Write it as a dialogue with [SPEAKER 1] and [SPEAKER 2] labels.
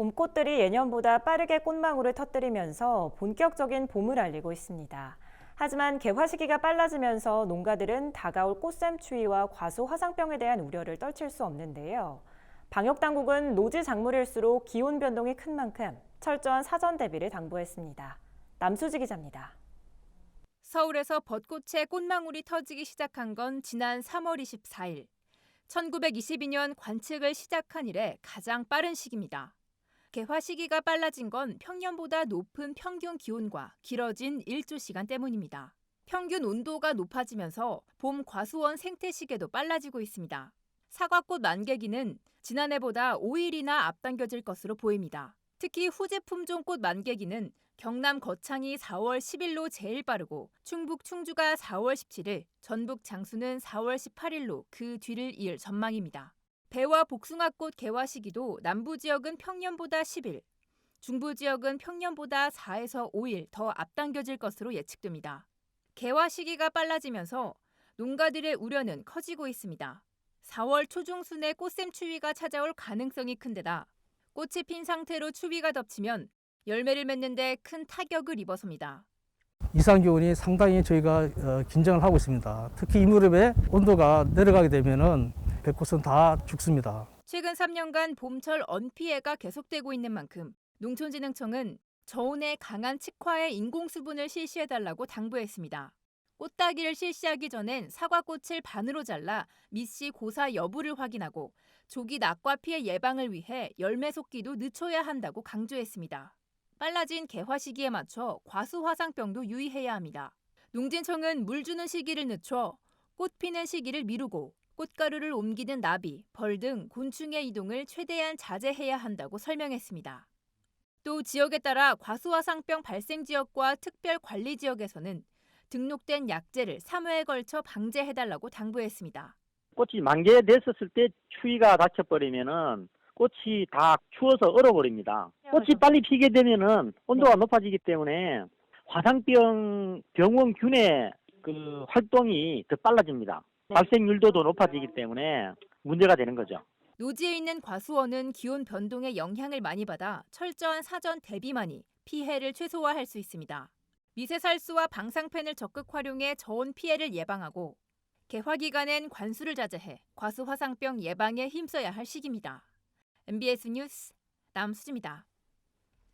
[SPEAKER 1] 봄꽃들이 예년보다 빠르게 꽃망울을 터뜨리면서 본격적인 봄을 알리고 있습니다. 하지만 개화 시기가 빨라지면서 농가들은 다가올 꽃샘 추위와 과수 화상병에 대한 우려를 떨칠 수 없는데요. 방역당국은 노지 작물일수록 기온 변동이 큰 만큼 철저한 사전 대비를 당부했습니다. 남수지 기자입니다.
[SPEAKER 2] 서울에서 벚꽃의 꽃망울이 터지기 시작한 건 지난 3월 24일. 1922년 관측을 시작한 이래 가장 빠른 시기입니다. 개화 시기가 빨라진 건 평년보다 높은 평균 기온과 길어진 일조 시간 때문입니다. 평균 온도가 높아지면서 봄 과수원 생태 시계도 빨라지고 있습니다. 사과꽃 만개기는 지난해보다 5일이나 앞당겨질 것으로 보입니다. 특히 후제품종 꽃 만개기는 경남 거창이 4월 10일로 제일 빠르고 충북 충주가 4월 17일, 전북 장수는 4월 18일로 그 뒤를 이을 전망입니다. 배와 복숭아꽃 개화 시기도 남부 지역은 평년보다 10일, 중부 지역은 평년보다 4에서 5일 더 앞당겨질 것으로 예측됩니다. 개화 시기가 빨라지면서 농가들의 우려는 커지고 있습니다. 4월 초중순에 꽃샘 추위가 찾아올 가능성이 큰 데다 꽃이 핀 상태로 추위가 덮치면 열매를 맺는 데 큰 타격을 입어섭니다.
[SPEAKER 3] 이상 기온이 상당히 저희가 긴장을 하고 있습니다. 특히 이 무렵에 온도가 내려가게 되면은 백꽃은 다 죽습니다.
[SPEAKER 2] 최근 3년간 봄철 언피해가 계속되고 있는 만큼 농촌진흥청은 저온에 강한 칡화의 인공수분을 실시해달라고 당부했습니다. 꽃따기를 실시하기 전엔 사과꽃을 반으로 잘라 밑씨 고사 여부를 확인하고 조기 낙과 피해 예방을 위해 열매 속기도 늦춰야 한다고 강조했습니다. 빨라진 개화 시기에 맞춰 과수 화상병도 유의해야 합니다. 농진청은 물 주는 시기를 늦춰 꽃 피는 시기를 미루고 꽃가루를 옮기는 나비, 벌 등 곤충의 이동을 최대한 자제해야 한다고 설명했습니다. 또 지역에 따라 과수화상병 발생 지역과 특별 관리 지역에서는 등록된 약제를 3회에 걸쳐 방제해달라고 당부했습니다.
[SPEAKER 4] 꽃이 만개됐었을 때 추위가 닥쳐버리면은 꽃이 다 추워서 얼어버립니다. 꽃이 빨리 피게 되면은 온도가 높아지기 때문에 화상병 병원균의 그 활동이 더 빨라집니다. 발생률도 더 높아지기 때문에 문제가 되는 거죠.
[SPEAKER 2] 노지에 있는 과수원은 기온 변동의 영향을 많이 받아 철저한 사전 대비만이 피해를 최소화할 수 있습니다. 미세살수와 방사팬을 적극 활용해 저온 피해를 예방하고 개화 기간엔 관수를 자제해 과수 화상병 예방에 힘써야 할 시기입니다. MBS 뉴스 남수지입니다.